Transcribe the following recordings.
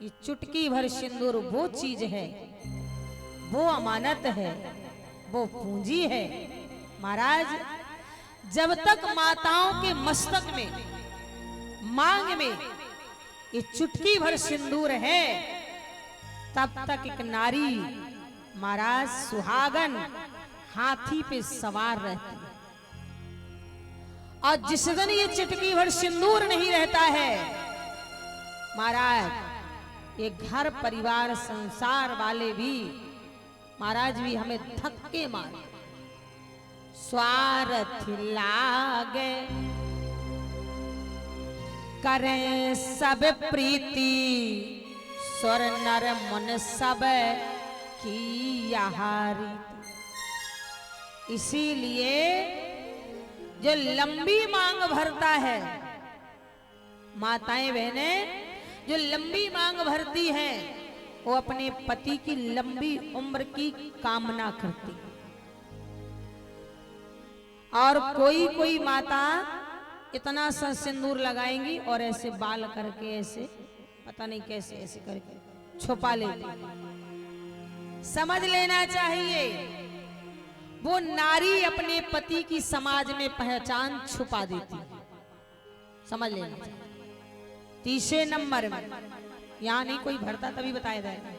ये चुटकी भर सिंदूर वो चीज है, वो अमानत है, वो पूंजी है। महाराज, जब तक माताओं के मस्तक में, मांग में ये चुटकी भर सिंदूर है, तब तक एक नारी, महाराज सुहागन, हाथी पे सवार रहती है। और जिस दिन ये चुटकी भर सिंदूर नहीं रहता है, महाराज, ये घर परिवार संसार वाले भी, महाराज, भी हमें धक्के मार। स्वार्थ लागे करें सब प्रीति, स्वर नर मन सब की यहारी। इसीलिए जो लंबी मांग भरता है, माताएं बहनें जो लंबी मांग भरती हैं, वो अपने पति की लंबी उम्र की कामना करती। और कोई कोई माता इतना सा सिंदूर लगाएंगी और ऐसे बाल करके, ऐसे पता नहीं कैसे ऐसे करके छुपा लेती। समझ लेना चाहिए, वो नारी अपने पति की समाज में पहचान छुपा देती। समझ लेना चाहिए। तीसरे नंबर में, यहाँ नहीं कोई भरता तभी बताया जाएगा,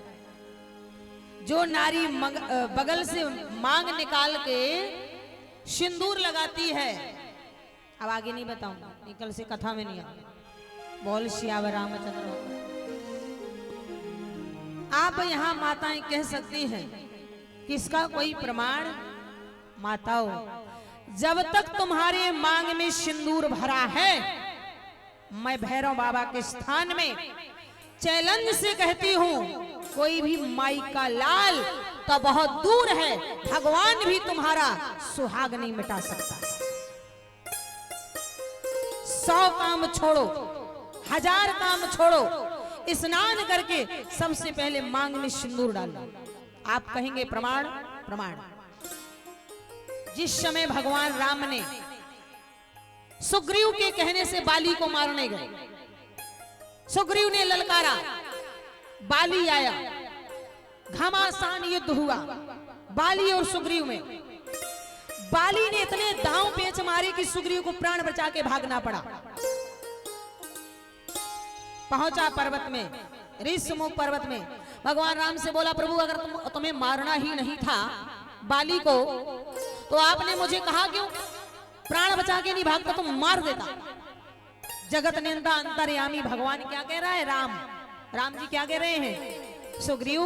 जो नारी बगल से मांग निकाल के सिंदूर लगाती है। अब आगे नहीं बताऊंगा, निकल से कथा में नहीं आऊंगा। बोल सियावर रामचंद्र। आप यहाँ माताएं कह सकती हैं, किसका कोई प्रमाण? माताओं, जब तक तुम्हारे मांग में सिंदूर भरा है, मैं भैरव बाबा के स्थान में चैलेंज से कहती हूं, कोई भी माई का लाल तो बहुत दूर है, भगवान भी तुम्हारा सुहाग नहीं मिटा सकता। 100 काम छोड़ो, 1000 काम छोड़ो, स्नान करके सबसे पहले मांग में सिंदूर डालो। आप कहेंगे प्रमाण? प्रमाण। जिस समय भगवान राम ने सुग्रीव के कहने से बाली को मारने गए, सुग्रीव ने ललकारा, बाली आया, घमासान युद्ध हुआ बाली और सुग्रीव में। बाली ने इतने दांव पेच मारे कि सुग्रीव को प्राण बचा के भागना पड़ा। पहुंचा पर्वत में, ऋषमुख पर्वत में, भगवान राम से बोला, प्रभु अगर तुम्हें मारना ही नहीं था बाली को, तो आपने मुझे कहा क्यों? प्राण बचा के नहीं भागता तो मार देता। जगत निंदा अंतर्यामी भगवान क्या कह रहा है? राम जी क्या कह रहे हैं? सुग्रीव,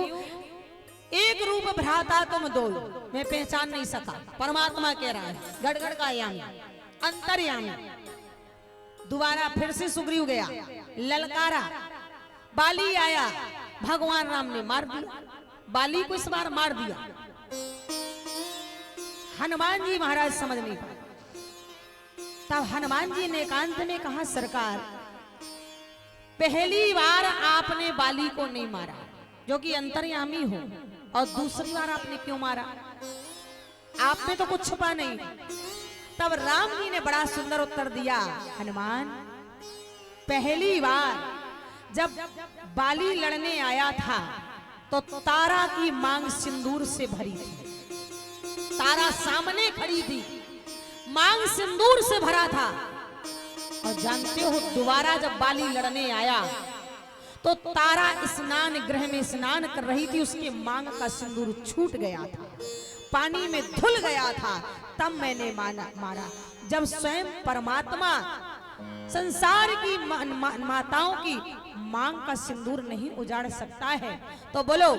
एक रूप भ्राता तुम दो, मैं पहचान नहीं सका। परमात्मा कह रहा है, गड़गड़ का यामी, अंतर्यामी। दोबारा फिर से सुग्रीव गया, ललकारा, बाली आया, भगवान राम ने मार दिया। बाली को इस बार मार दिया। हनुमान जी महाराज समझ नहीं पाए। तब हनुमान जी ने एकांत में कहा, सरकार, पहली बार आपने बाली को नहीं मारा, जो कि अंतर्यामी हो, और दूसरी बार आपने क्यों मारा? आप में तो कुछ छुपा नहीं। तब राम जी ने बड़ा सुंदर उत्तर दिया, हनुमान, पहली बार जब बाली लड़ने आया था तो तारा की मांग सिंदूर से भरी थी। तारा सामने खड़ी थी, मांग सिंदूर से भरा था। और जानते हो, दोबारा जब बाली लड़ने आया तो तारा स्नान गृह में स्नान कर रही थी, उसके मांग का सिंदूर छूट गया था, पानी में धुल गया था। तब मैंने मारा। जब स्वयं परमात्मा संसार की माताओं की मांग का सिंदूर नहीं उजाड़ सकता है, तो बोलो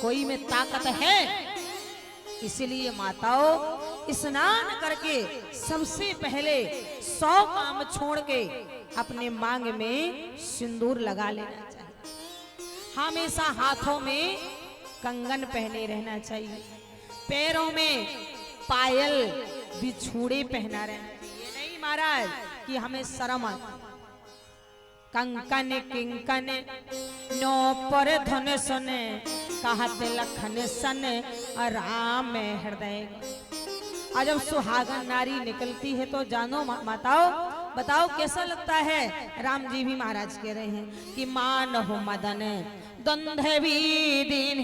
कोई में ताकत है? इसलिए माताओं, स्नान करके सबसे पहले 100 काम छोड़ के अपने मांग में सिंदूर लगा लेना चाहिए। हमेशा हाथों में कंगन पहने रहना चाहिए, पैरों में पायल बिछूड़े पहना रहना चाहिए। नहीं महाराज कि हमें शर्म आती। कंकन किंकन नो पर धन सुने, कहत लखन सन राम हृदय। और जब सुहागन नारी निकलती है तो जानो माताओं, बताओ कैसा लगता है। राम जी भी महाराज कह रहे हैं कि मान हो मदन द्वंद्वी दीन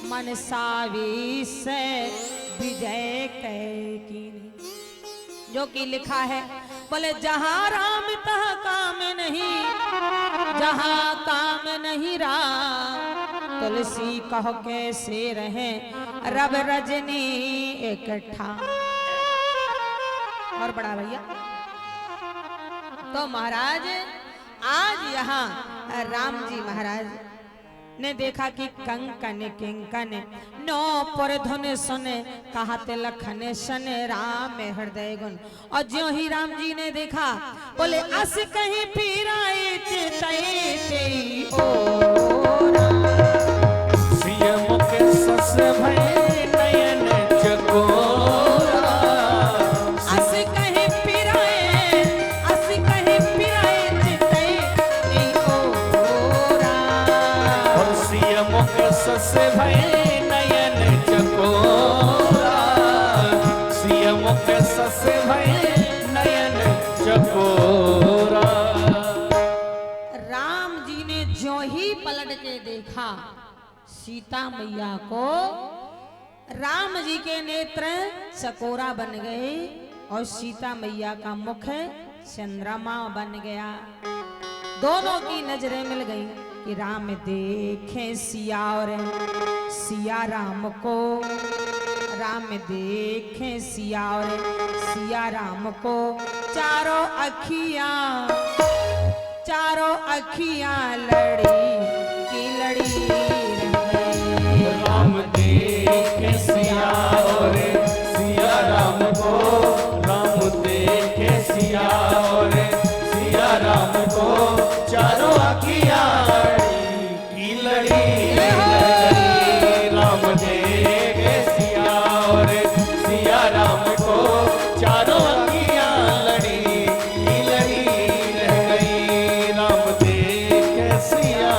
मन सावी से विजय कैकीन। जो कि लिखा है, बोले जहां राम तहाँ काम नहीं, जहां काम नहीं राम, तुलसी कहो कैसे रहे रब रजनी इकट्ठा। और बड़ा भैया तो महाराज आज यहाँ राम जी महाराज ने देखा कि कंकन किंकन नो पर धुन सुने कहते लखन सन राम हृदय गुण। और ज्यों ही राम जी ने देखा, बोले अस कहीं फिराए चितई ओ सियम के सस भय नयन चकोरा। अस कहीं फिराए, अस कहीं फिराए चितई ओरा। और सियम के सस भय नयन चकोरा। सियम के सस भय नयन चकोरा। राम जी ने जो ही पलट के देखा सीता मैया को, राम जी के नेत्र चकोरा बन गए और सीता मैया का मुख चंद्रमा बन गया। दोनों की नजरें मिल गई कि राम देखे सिया और सिया राम को, राम देखे सिया और सिया राम को। चारों अखियां लड़ी की लड़ी रही। राम देखे सिया और सिया राम को। राम देखे सिया और सिया राम को। चारों अखियां की लड़ी रही। राम देखे सिया और सिया राम को। चारों अखियां लड़ी की लड़ी रह गई। राम देखे सिया।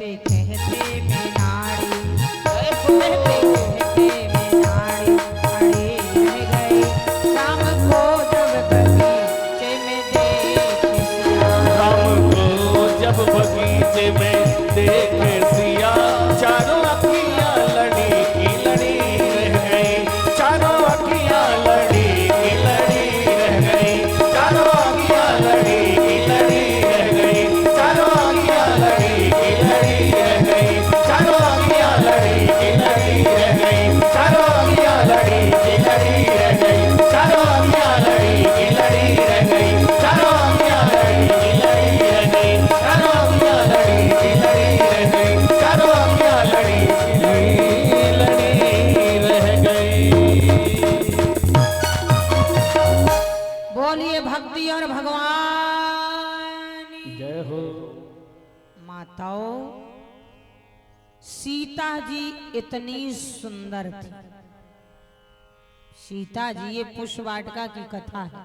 कहते कहते में नाड़ी, कहते कहते में नाड़ी खड़े रह गए राम को जब बगीचे में देखे सिया। राम को जब बगीचे में देखे सिया, चारों अखियां लड़ी की लड़ी रह गई, चारों अखियां लड़ी की लड़ी रह गई, चारों अखियां लड़ी की लड़ी रह गई, चारों अखियां लड़ी की लड़ी रह गई, चारों अखियां लड़ी की लड़ी रह गई, चारों अखियां लड़ी की लड़ी रह गई, चारों अखियां लड़ी की लड़ी रह गई, चारों अखियां लड़ी की लड़ी रह गई, चारों अखियां लड़ी की लड़ी रह गई, चारों अखियां लड़ी की लड़ी रह गई। बोलिए भक्ति और भगवान जय हो। माताओं, सीता जी इतनी सुंदर थी। सीता जी, ये पुष्प वाटिका की कथा है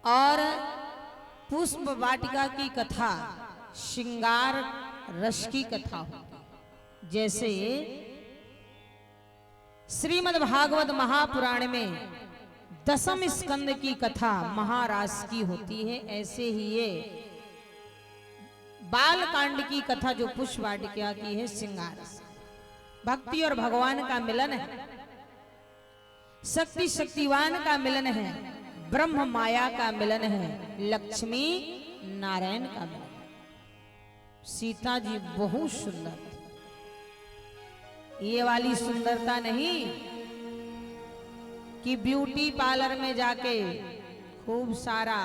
और पुष्प वाटिका की कथा श्रृंगार रस की कथा होती। जैसे श्रीमद् भागवत महापुराण में दसम स्कंद की कथा महारास की होती है, ऐसे ही ये बाल कांड की कथा जो पुष्प वाटिका की है श्रृंगार रस। भक्ति और भगवान का मिलन है, शक्ति शक्तिवान का मिलन है, ब्रह्म माया का मिलन है, लक्ष्मी नारायण का मिलन है। सीता जी बहुत सुंदर थी। ये वाली सुंदरता नहीं कि ब्यूटी पार्लर में जाके खूब सारा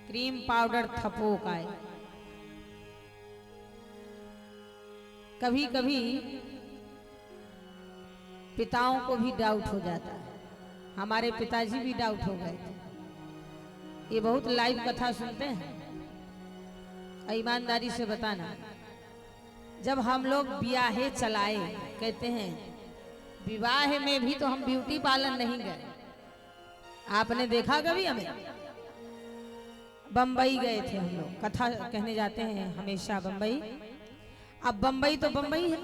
क्रीम पाउडर थपोक आए। कभी कभी पिताओं को भी डाउट हो जाता है। हमारे पिताजी भी डाउट हो गए थे। ये बहुत लाइव कथा सुनते हैं। ईमानदारी से बताना, जब हम लोग ब्याहे चलाए, कहते हैं विवाह में भी तो हम ब्यूटी पार्लर नहीं गए। आपने देखा कभी हमें? बंबई गए थे हम लोग, कथा कहने जाते हैं हमेशा बंबई। अब बंबई तो बंबई है,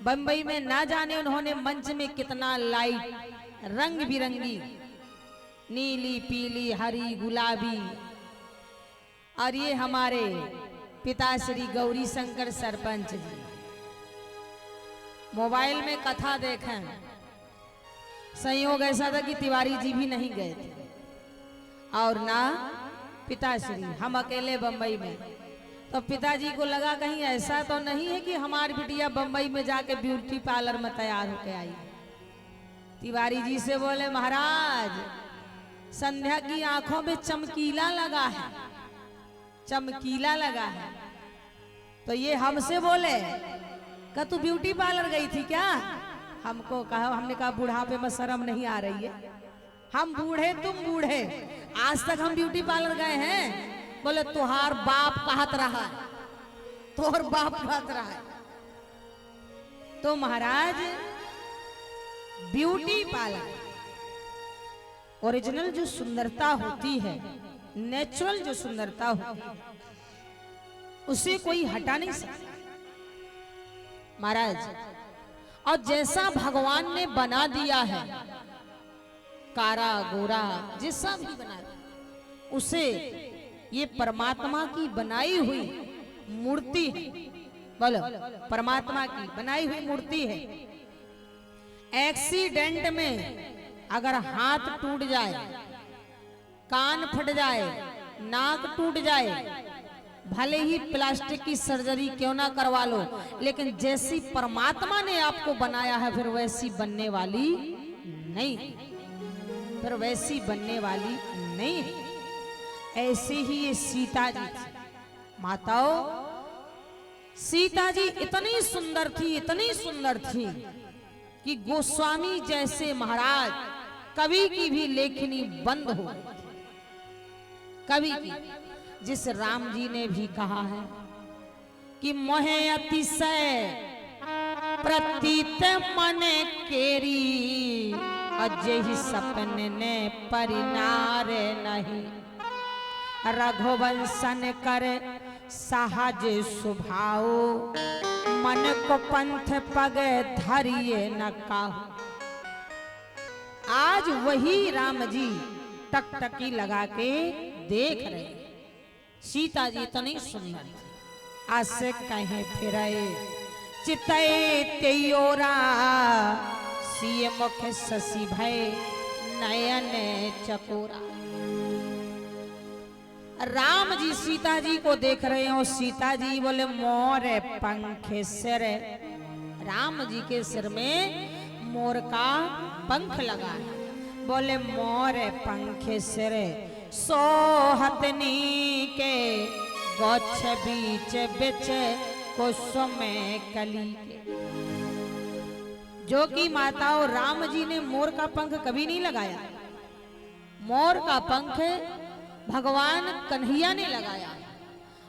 बंबई में ना जाने उन्होंने मंच में कितना लाइट रंग बिरंगी, नीली पीली हरी गुलाबी, और ये हमारे पिता श्री गौरी शंकर सरपंच जी मोबाइल में कथा देखें। संयोग ऐसा था कि तिवारी जी भी नहीं गए थे और ना पिताश्री, हम अकेले बंबई में। तो पिताजी को लगा कहीं ऐसा तो नहीं है कि हमारी बिटिया बंबई में जाके ब्यूटी पार्लर में तैयार होके आई। तिवारी जी से बोले, महाराज संध्या की आंखों में चमकीला लगा है, चमकीला लगा है। तो ये हमसे बोले का तू ब्यूटी पार्लर गई थी क्या? हमको कहा, हमने कहा बुढ़ापे में शर्म नहीं आ रही है, हम बूढ़े तुम बूढ़े, आज तक हम ब्यूटी पार्लर गए हैं? बोले तुहार बाप कहत रहा है, तोहर बाप कहत रहा है। तो महाराज ब्यूटी पार्लर ओरिजिनल जो सुंदरता होती है, नेचुरल जो सुंदरता होती है, उसे कोई हटा नहीं सकता महाराज। और जैसा भगवान ने बना दिया है, कारा गोरा जैसा भी बना दिया, उसे ये परमात्मा की बनाई हुई मूर्ति है। बोलो, परमात्मा की बनाई हुई मूर्ति है। एक्सीडेंट में अगर हाथ टूट जाए, कान फट जाए, नाक टूट जाए, भले ही प्लास्टिक की सर्जरी क्यों ना करवा लो, लेकिन जैसी परमात्मा ने आपको बनाया है फिर वैसी बनने वाली नहीं, फिर वैसी बनने वाली नहीं है। ऐसे ही ये सीता जी थी। माताओं, सीता जी इतनी सुंदर थी, इतनी सुंदर थी कि गोस्वामी जैसे महाराज कवि की भी लेखनी बंद हो गई। कवि की, जिस राम जी ने भी कहा है कि मोहे अतिशय प्रतीत मन केरी, अजहि सपन ने परिनार नहीं। रघुवंशन कर सहज स्वभाव, मन को पंथ पग धरिए न काहू। आज वही राम जी टकटकी लगा के देख रहे, सीता जी तो नहीं सुंदर थी, आज से कहे फिरे चितय तेयोरा, सिय मुख शशि भय नयन चकोरा। राम जी सीता जी को देख रहे हो, सीता जी बोले मोर पंख सिर, राम जी के सिर में मोर का पंख लगा है, बोले मोर पंख सिर सोहतनी के गच्छ बीच बिच कुसुम कली के। जो कि माताओं राम जी ने मोर का पंख कभी नहीं लगाया, मोर का पंख भगवान कन्हैया ने लगाया,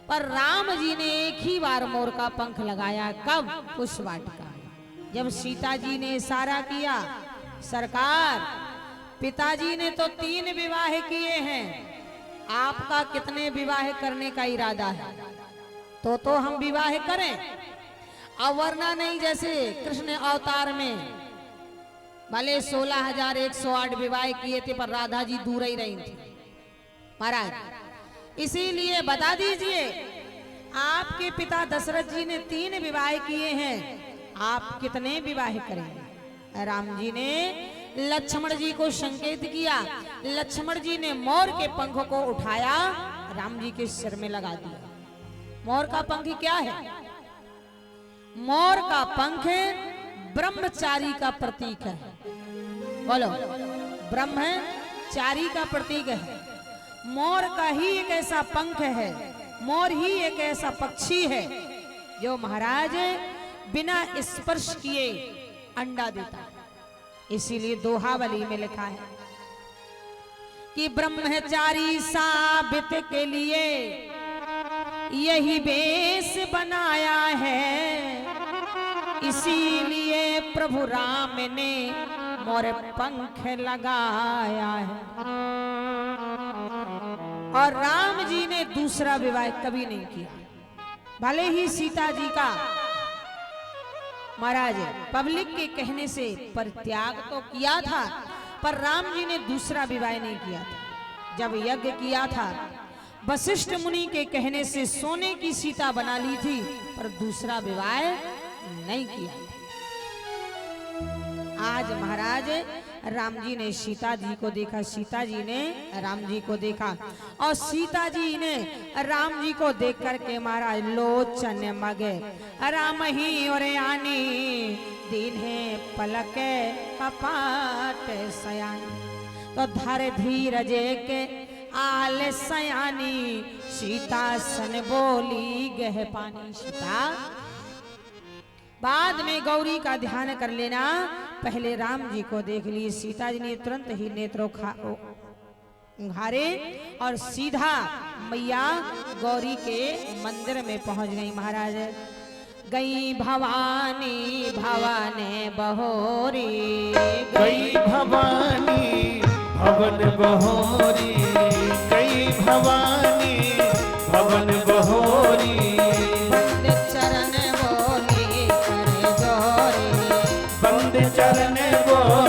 पर राम जी ने एक ही बार मोर का पंख लगाया। कब? पुष्प वाटिका, जब सीता जी ने इशारा किया, सरकार पिताजी ने तो 3 विवाह किए हैं, आपका कितने विवाह करने का इरादा है? तो हम विवाह करें, और वरना नहीं। जैसे कृष्ण अवतार में भले 16,108 विवाह किए थे, पर राधा जी दूर ही रही थी महाराज। इसीलिए बता दीजिए, आपके पिता दशरथ जी ने 3 विवाह किए हैं, आप कितने विवाह करेंगे? राम जी ने लक्ष्मण जी को संकेत किया, लक्ष्मण जी ने मोर के पंख को उठाया, राम जी के सिर में लगा दिया। मोर का पंख क्या है? मोर का पंख ब्रह्मचारी का प्रतीक है। बोलो, ब्रह्मचारी का प्रतीक है। मोर का ही एक ऐसा पंख है, मोर ही एक ऐसा पक्षी है जो महाराज बिना स्पर्श किए अंडा देता है। इसीलिए दोहावली में लिखा है कि ब्रह्मचारी साबित के लिए यही वेश बनाया है, इसीलिए प्रभु राम ने मोर पंख लगाया है। और राम जी ने दूसरा विवाह कभी नहीं किया, भले ही सीता जी का महाराज पब्लिक के कहने से परित्याग तो किया था, पर राम जी ने दूसरा विवाह नहीं किया था। जब यज्ञ किया था, वशिष्ठ मुनि के कहने से सोने की सीता बना ली थी, पर दूसरा विवाह नहीं किया था। आज महाराज राम जी ने सीता जी को देखा, सीता जी ने राम जी को देखा, और सीता जी ने राम जी को देख करके महाराज लोचन मगे राम ही और आनी दीन्हे पलक कपाट सयानी। तो धर धीरज के आल सयानी, सीता सन बोली गह पानी। सीता बाद में गौरी का ध्यान कर लेना, पहले राम जी को देख ली। सीता जी ने तुरंत ही नेत्रों उघारे और सीधा मैया गौरी के मंदिर में पहुंच गई। महाराज गई भवानी भवन बहोरी, गई भवानी भवन बहोरी, गई भवानी भवन बहोरी। चरण बोली कर जोरी, बंद चरण बोली